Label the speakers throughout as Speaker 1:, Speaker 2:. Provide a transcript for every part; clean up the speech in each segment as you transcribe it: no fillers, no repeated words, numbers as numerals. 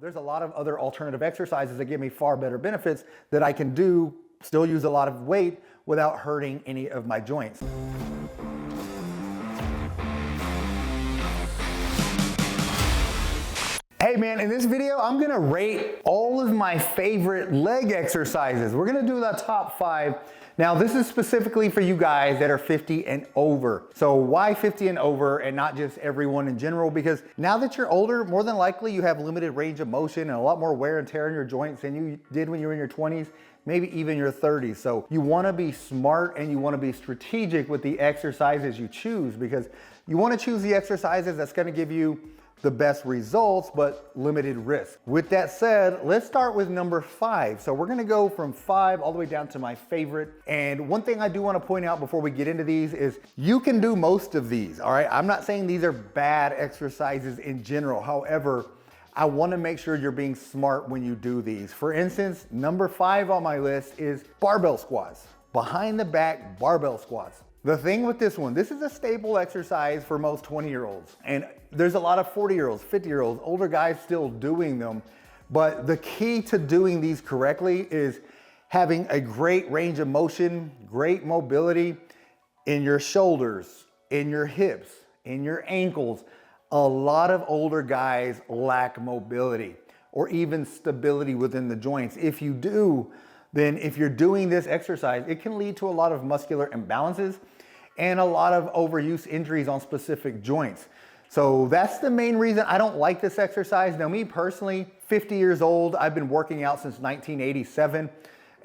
Speaker 1: there's a lot of other alternative exercises that give me far better benefits that I can do, still use a lot of weight without hurting any of my joints. Hey man, in this video, I'm gonna rate all of my favorite leg exercises. We're gonna do the top 5. Now, this is specifically for you guys that are 50 and over. So why 50 and over and not just everyone in general? Because now that you're older, more than likely you have limited range of motion and a lot more wear and tear in your joints than you did when you were in your 20s, maybe even your 30s. So you wanna be smart and you wanna be strategic with the exercises you choose, because you wanna choose the exercises that's gonna give you the best results, but limited risk. With that said, let's start with number 5. So we're gonna go from 5 all the way down to my favorite. And one thing I do wanna point out before we get into these is you can do most of these, all right? I'm not saying these are bad exercises in general. However, I wanna make sure you're being smart when you do these. For instance, number 5 on my list is barbell squats, behind the back barbell squats. The thing with this one, this is a staple exercise for most 20-year-olds. And there's a lot of 40-year-olds, 50-year-olds, older guys still doing them. But the key to doing these correctly is having a great range of motion, great mobility in your shoulders, in your hips, in your ankles. A lot of older guys lack mobility or even stability within the joints. If you do, then if you're doing this exercise, it can lead to a lot of muscular imbalances and a lot of overuse injuries on specific joints. So that's the main reason I don't like this exercise. Now, me personally, 50 years old, I've been working out since 1987,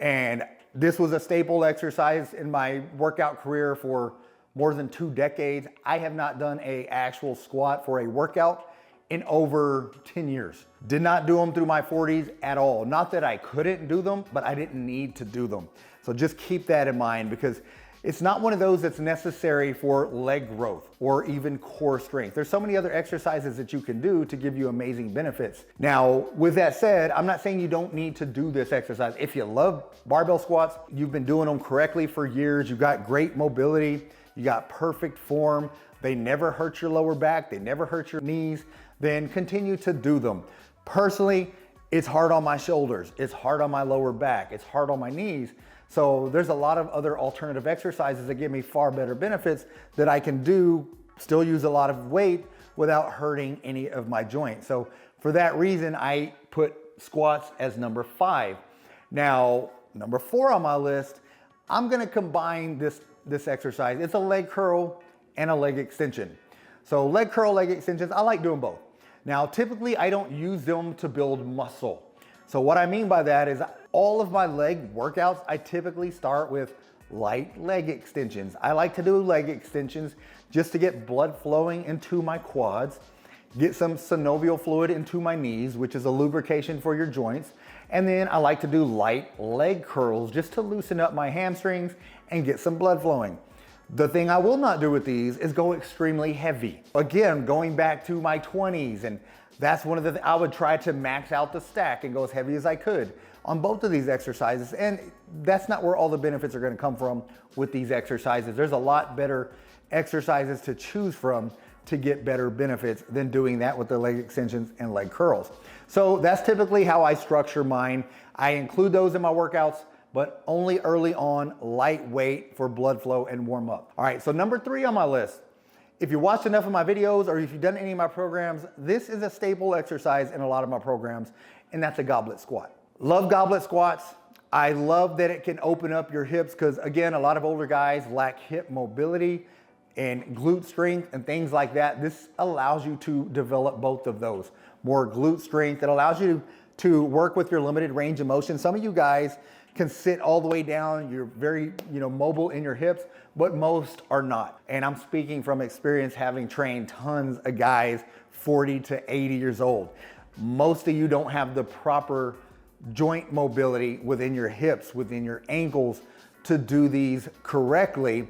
Speaker 1: and this was a staple exercise in my workout career for more than 2 decades. I have not done an actual squat for a workout in over 10 years. Did not do them through my 40s at all. Not that I couldn't do them, but I didn't need to do them. So just keep that in mind, because it's not one of those that's necessary for leg growth or even core strength. There's so many other exercises that you can do to give you amazing benefits. Now, with that said, I'm not saying you don't need to do this exercise. If you love barbell squats, you've been doing them correctly for years, you've got great mobility, you got perfect form, they never hurt your lower back, they never hurt your knees, then continue to do them. Personally, it's hard on my shoulders, it's hard on my lower back, it's hard on my knees. So there's a lot of other alternative exercises that give me far better benefits that I can do, still use a lot of weight without hurting any of my joints. So for that reason, I put squats as number 5. Now, number 4 on my list, I'm gonna combine this exercise. It's a leg curl and a leg extension. So leg curl, leg extensions, I like doing both. Now, typically I don't use them to build muscle. So what I mean by that is all of my leg workouts, I typically start with light leg extensions. I like to do leg extensions just to get blood flowing into my quads, get some synovial fluid into my knees, which is a lubrication for your joints. And then I like to do light leg curls just to loosen up my hamstrings and get some blood flowing. The thing I will not do with these is go extremely heavy. Again, going back to my 20s, and that's one of the things I would try to max out the stack and go as heavy as I could on both of these exercises. And that's not where all the benefits are gonna come from with these exercises. There's a lot better exercises to choose from to get better benefits than doing that with the leg extensions and leg curls. So that's typically how I structure mine. I include those in my workouts, but only early on, lightweight for blood flow and warm up. All right, so number 3 on my list. If you watched enough of my videos or if you've done any of my programs, this is a staple exercise in a lot of my programs, and that's a goblet squat. Love goblet squats. I love that it can open up your hips because, again, a lot of older guys lack hip mobility and glute strength and things like that. This allows you to develop both of those. More glute strength. It allows you to work with your limited range of motion. Some of you guys can sit all the way down. You're very, mobile in your hips, but most are not. And I'm speaking from experience, having trained tons of guys 40 to 80 years old. Most of you don't have the proper joint mobility within your hips, within your ankles to do these correctly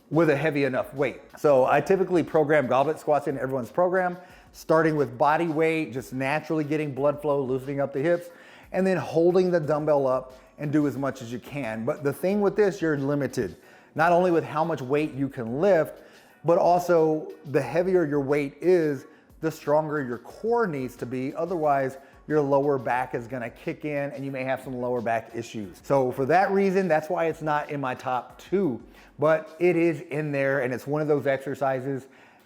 Speaker 1: with a heavy enough weight. So I typically program goblet squats in everyone's program, starting with body weight, just naturally getting blood flow, loosening up the hips, and then holding the dumbbell up and do as much as you can. But the thing with this, you're limited, not only with how much weight you can lift, but also the heavier your weight is, the stronger your core needs to be. Otherwise, your lower back is gonna kick in and you may have some lower back issues. So for that reason, that's why it's not in my top 2, but it is in there, and it's one of those exercises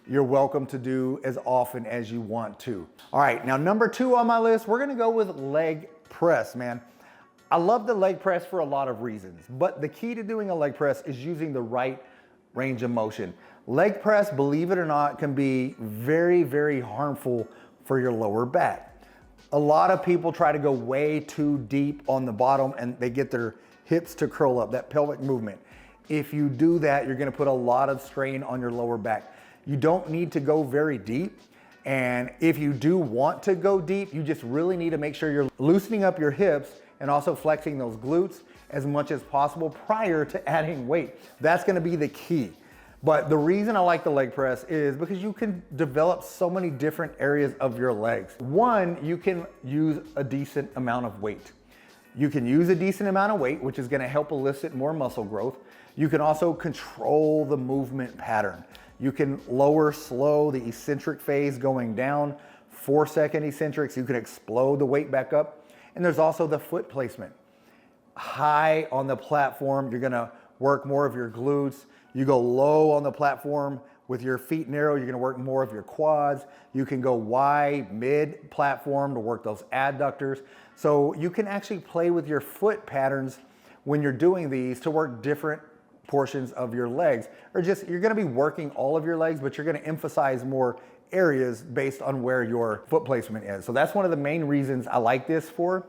Speaker 1: you're welcome to do as often as you want to. All right, now number 2 on my list, we're gonna go with leg press, man. I love the leg press for a lot of reasons, but the key to doing a leg press is using the right range of motion. Leg press, believe it or not, can be very, very harmful for your lower back. A lot of people try to go way too deep on the bottom and they get their hips to curl up, that pelvic movement. If you do that, you're gonna put a lot of strain on your lower back. You don't need to go very deep. And if you do want to go deep, you just really need to make sure you're loosening up your hips and also flexing those glutes as much as possible prior to adding weight. That's gonna be the key. But the reason I like the leg press is because you can develop so many different areas of your legs. One, you can use a decent amount of weight. You can use a decent amount of weight, which is gonna help elicit more muscle growth. You can also control the movement pattern. You can slow the eccentric phase going down, 4-second eccentrics. You can explode the weight back up. And there's also the foot placement. High on the platform, you're gonna work more of your glutes. You go low on the platform with your feet narrow, you're gonna work more of your quads. You can go wide, mid platform to work those adductors. So you can actually play with your foot patterns when you're doing these to work different portions of your legs. Or just, you're gonna be working all of your legs, but you're gonna emphasize more areas based on where your foot placement is. So that's one of the main reasons I like this for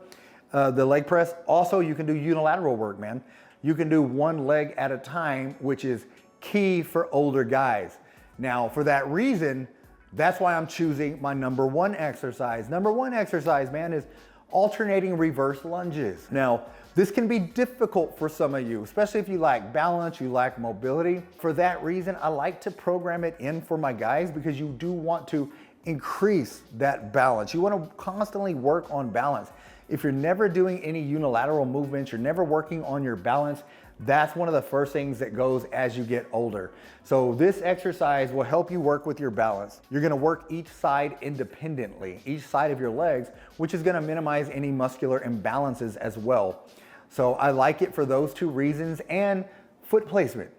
Speaker 1: the leg press. Also, you can do unilateral work, man. You can do one leg at a time, which is key for older guys. Now, for that reason, that's why I'm choosing my number 1 exercise. Number 1 exercise, man, is alternating reverse lunges. Now, this can be difficult for some of you, especially if you lack balance, you lack mobility. For that reason, I like to program it in for my guys because you do want to increase that balance. You want to constantly work on balance. If you're never doing any unilateral movements, you're never working on your balance, that's one of the first things that goes as you get older. So this exercise will help you work with your balance. You're gonna work each side independently, each side of your legs, which is gonna minimize any muscular imbalances as well. So I like it for those 2 reasons, and foot placement.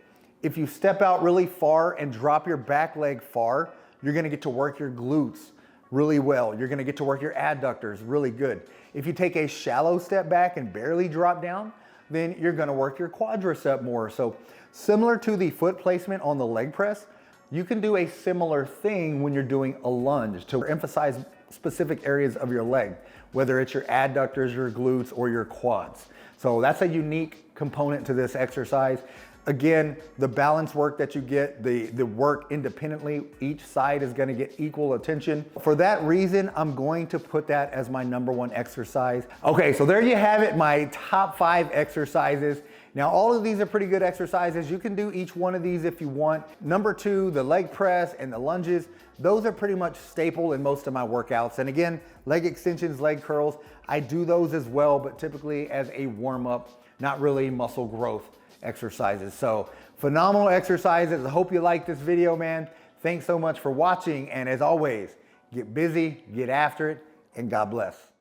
Speaker 1: If you step out really far and drop your back leg far, you're gonna get to work your glutes really well. You're gonna get to work your adductors really good. If you take a shallow step back and barely drop down, then you're gonna work your quadricep more. So similar to the foot placement on the leg press, you can do a similar thing when you're doing a lunge to emphasize specific areas of your leg, whether it's your adductors, your glutes, or your quads. So that's a unique component to this exercise. Again, the balance work that you get, the work independently, each side is gonna get equal attention. For that reason, I'm going to put that as my number 1 exercise. Okay, so there you have it, my top 5 exercises. Now, all of these are pretty good exercises. You can do each one of these if you want. Number 2, the leg press and the lunges, those are pretty much staple in most of my workouts. And again, leg extensions, leg curls, I do those as well, but typically as a warm-up, not really muscle growth exercises. So phenomenal exercises. I hope you like this video, man. Thanks so much for watching. And as always, get busy, get after it, and God bless.